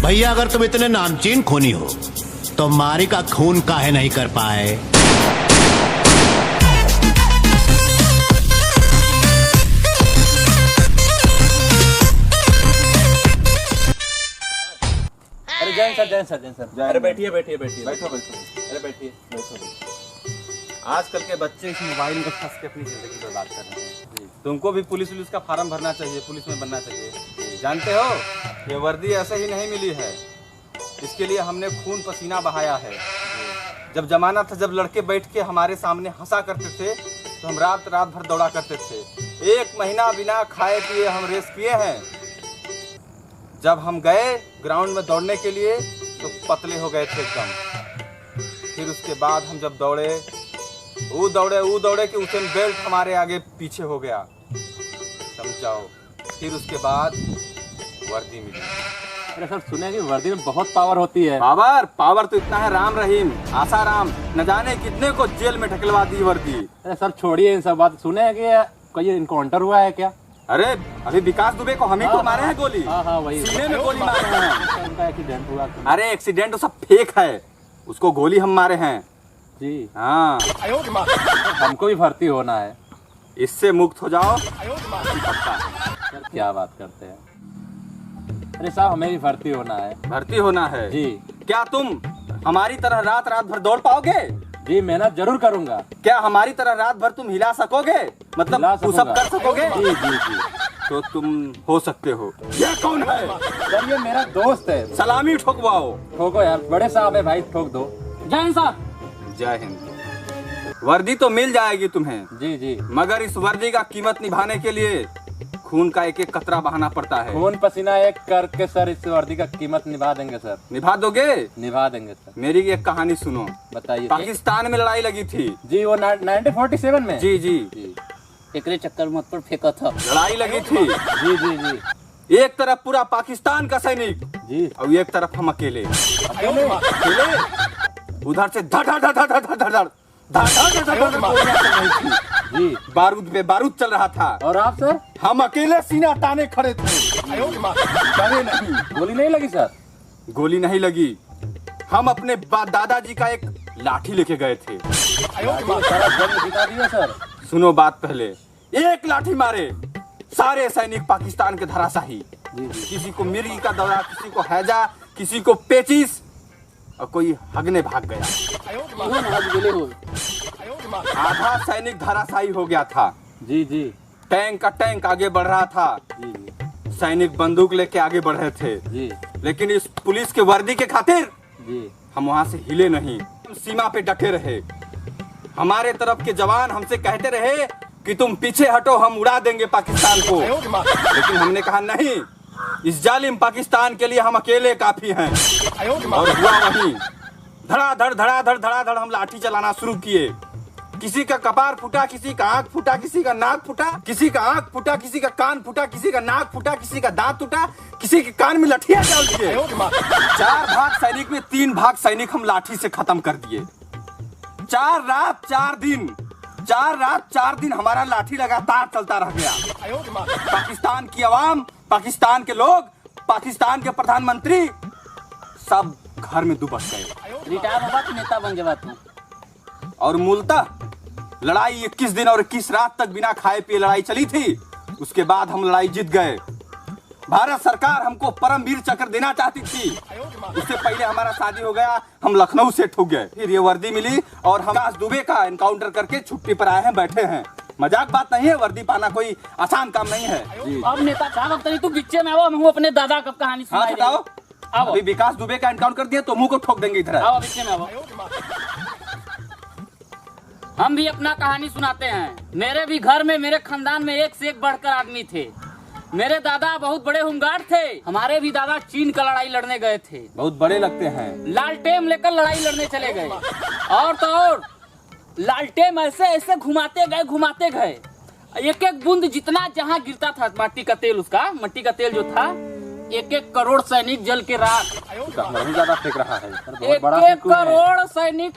भैया अगर तुम इतने नामचीन खूनी हो तो मारी का खून काहे नहीं कर पाए? अरे जैन सर। अरे बैठिए बैठो बैठो। अरे बैठिए बैठो। आजकल के बच्चे इस मोबाइल में फंस के अपनी जिंदगी बर्बाद कर रहे हैं। तुमको भी पुलिस का फार्म भरना चाहिए, पुलिस में बनना चाहिए। जानते हो ये वर्दी ऐसे ही नहीं मिली है, इसके लिए हमने खून पसीना बहाया है। जब जमाना था जब लड़के बैठ के हमारे सामने हंसा करते थे तो हम रात रात भर दौड़ा करते थे। 1 महीना बिना खाए पिए हम रेस किए हैं। जब हम गए ग्राउंड में दौड़ने के लिए तो पतले हो गए थे एकदम। फिर उसके बाद हम जब दौड़े वो दौड़े कि उसेन बेल्ट हमारे आगे पीछे हो गया, समझ जाओ। फिर उसके बाद वर्दी मिली। अरे सर सुने कि वर्दी में बहुत पावर होती है। पावर तो इतना है राम रहीम आसा राम न जाने कितने को जेल में ढकलवा दी वर्दी। अरे सर छोड़िए इन सब बात। सुने हैं कि कोई इनकाउंटर हुआ है क्या? अरे अभी विकास दुबे को हम ही को मारे हैं गोली। हाँ वही सीने में गोली मारे हैं। उनका एक्सीडेंट हुआ। अरे एक्सीडेंट तो सब फेक है, उसको गोली हम मारे हैं जी। हाँ हमको भी भर्ती होना है। इससे मुक्त हो जाओ। सर क्या बात करते हैं? अरे साहब हमें भी भर्ती होना है। भर्ती होना है जी। क्या तुम हमारी तरह रात रात भर दौड़ पाओगे? जी मेहनत जरूर करूंगा। क्या हमारी तरह रात भर तुम हिला सकोगे? मतलब तू सब कर सकोगे? जी जी जी। तो तुम हो सकते हो। ये कौन है? सर ये मेरा दोस्त है। सलामी ठोकवाओ। ठोको यार, बड़े साहब है भाई, ठोक दो। जय साहब। जय हिंद। वर्दी तो मिल जाएगी तुम्हें जी जी, मगर इस वर्दी का कीमत निभाने के लिए खून का एक एक कतरा बहाना पड़ता है। खून पसीना एक करके सर इस वर्दी का कीमत निभा देंगे सर। निभा दोगे? निभा देंगे सर। मेरी एक कहानी सुनो। बताइए। पाकिस्तान में लड़ाई लगी थी जी, वो 1947 में। जी जी जी एकरे चक्कर मत पर फेंका था। लड़ाई लगी थी। जी जी जी एक तरफ पूरा पाकिस्तान का सैनिक जी। और एक तरफ हम अकेले। उधर से धड़ धड़ धड़ धड़ धड़ धड़ धड़ गोलियां चल रही थी। जी बारूद पे बारूद चल रहा था और आप सर? हम अकेले सीना ताने खड़े थे। डरे नहीं। गोली नहीं लगी सर? गोली नहीं लगी। हम अपने दादाजी का एक लाठी लेके गए थे। सारा जंग जिता दिया सर। सुनो बात पहले। एक लाठी मारे सारे सैनिक पाकिस्तान के धराशाही। किसी को मिर्गी का दौरा, किसी को हैजा, किसी को पेचिस और कोई हगने भाग गया। आधा सैनिक धराशायी हो गया था। जी जी टैंक का टैंक आगे बढ़ रहा था। जी जी सैनिक बंदूक लेके आगे बढ़ रहे थे। जी लेकिन इस पुलिस के वर्दी के खातिर जी हम वहां से हिले नहीं, सीमा पे डटे रहे। हमारे तरफ के जवान हमसे कहते रहे कि तुम पीछे हटो, हम उड़ा देंगे पाकिस्तान को। लेकिन हमने कहा नहीं, इस जालिम पाकिस्तान के लिए हम अकेले काफी हैं। और हुआ वहीं। धड़ाधड़ हम लाठी चलाना शुरू किए। किसी का कपार फूटा, किसी का आंख फूटा, किसी का नाक फूटा, किसी का आंख फूटा, किसी का कान फूटा, किसी का नाक फूटा, किसी का दांत टूटा, किसी के कान में लठियां डाल दिए। 4 भाग सैनिक में 3 भाग सैनिक हम लाठी से खत्म कर दिए। 4 रात 4 दिन हमारा लाठी लगातार चलता रह गया। पाकिस्तान की आवाम, पाकिस्तान के लोग, पाकिस्तान के प्रधानमंत्री सब घर में दुबक गए। रिटायर होगा तो नेता बन जावा तू। और मूलतः लड़ाई 21 दिन और 21 रात तक बिना खाए पिए लड़ाई चली थी। उसके बाद हम लड़ाई जीत गए। भारत सरकार हमको परमवीर चक्र देना चाहती थी। उससे पहले हमारा शादी हो गया, हम लखनऊ से ठुक गए। फिर ये वर्दी मिली और हम विकास दुबे का एनकाउंटर करके छुट्टी पर आए हैं, बैठे हैं। मजाक बात नहीं है, वर्दी पाना कोई आसान काम नहीं है। अब नेता साहब अब तू बिच्चे में आओ, हम अपने दादा का कहानी हाँ सुनाई बताओ। आओ। अभी विकास दुबे का एनकाउंटर कर दिया तो मुंह को ठोक देंगे इधर। आओ बिच्चे में आओ। हम भी अपना कहानी सुनाते हैं। मेरे भी घर में, मेरे खानदान में एक से एक बढ़कर आदमी थे। मेरे दादा बहुत बड़े होमगार्ड थे। हमारे भी दादा चीन का लड़ाई लड़ने गए थे। बहुत बड़े लगते हैं। लालटेन लेकर लड़ाई लड़ने चले गए। और तो और लालटेन ऐसे ऐसे घुमाते गए। एक एक बूंद जितना जहाँ गिरता था मट्टी का तेल, उसका मट्टी का तेल जो था, 1-1 करोड़ सैनिक जल के राख। ज्यादा फेंक रहा है। 1-1 करोड़ सैनिक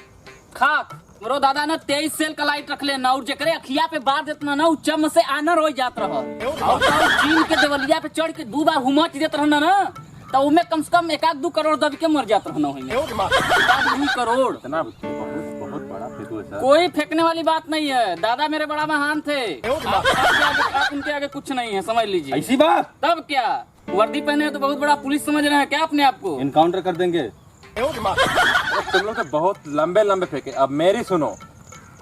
खाक। मेरे दादा ने 23 सेल का लाइट रख लेना और जकरे अखिया पे बार देतना ना चम से आनर हो जात रहा। और चीन के देवलिया पे चढ़ के 2 बार हुमच देत रहना ना तो उनमें कम से कम 1-2 करोड़ दब के मर जाता रहना हुई 1-2 करोड़। इतना बहुत बड़ा फेंकू है सर। कोई फेंकने वाली बात नहीं है, दादा मेरे बड़ा महान थे। आप उनके आगे कुछ नहीं है, समझ लीजिए। ऐसी बात? तब क्या, वर्दी पहने हो तो बहुत बड़ा पुलिस समझ रहे हैं क्या अपने आप को? इनकाउंटर कर देंगे। तुम लोग तो बहुत लंबे लंबे फेंके, अब मेरी सुनो,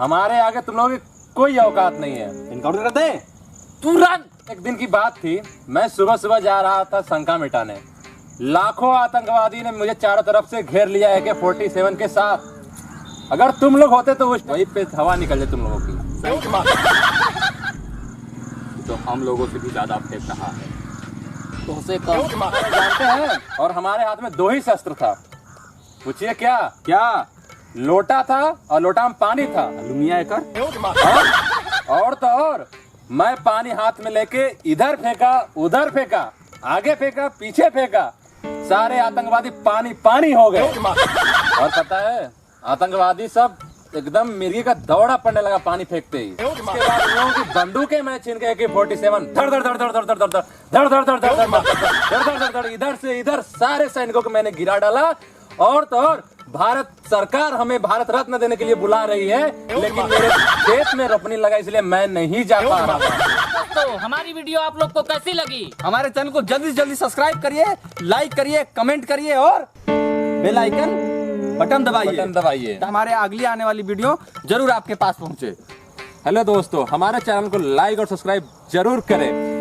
हमारे आगे तुम लोगों की कोई औकात नहीं है। इनकाउंटर कर दें? तुरंत। एक दिन की बात थी, मैं सुबह सुबह जा रहा था शंका मिटाने, लाखों आतंकवादी ने मुझे चारों तरफ से घेर लिया AK-47 के साथ। अगर तुम लोग होते तो उस वहीं पे हवा निकल जाए तुम लोगों की। तो हम लोगों से भी ज्यादा फेंक रहा है तो उसे कम जानते हैं, और हमारे हाथ में 2 ही शस्त्र था। पूछिए क्या? क्या? लोटा था और लोटा में पानी था। लुमिया एकर? और तो और, मैं पानी हाथ में लेके इधर फेंका, उधर फेंका, आगे फेंका, पीछे फेंका, सारे आतंकवादी पानी पानी हो गए। और पता है, आतंकवादी सब एकदम मिर्गी का दौड़ा पड़ने लगा पानी फेंकते ही। उसके बाद उन लोगों की बंदूकें मैं छीन के AK-47 धड़ धड़ धड़ धड़ धड़ धड़ धड़ धड़ धड़ धड़ धड़ धड़ धड़ धड़ धड़ धड़ इधर से इधर सारे सैनिकों को मैंने गिरा डाला। और तो और, भारत सरकार हमें भारत रत्न देने के लिए बुला रही है, लेकिन मेरे खेत में रोपनी लगा इसलिए मैं नहीं जा पा रहा। तो हमारी वीडियो आप लोग को कैसी लगी? हमारे चैनल को जल्दी से जल्दी सब्सक्राइब करिए, लाइक करिए, कमेंट करिए और बेल आइकन बटन दबाइए, तो हमारे अगली आने वाली वीडियो जरूर आपके पास पहुंचे। हेलो दोस्तों, हमारे चैनल को लाइक और सब्सक्राइब जरूर करें।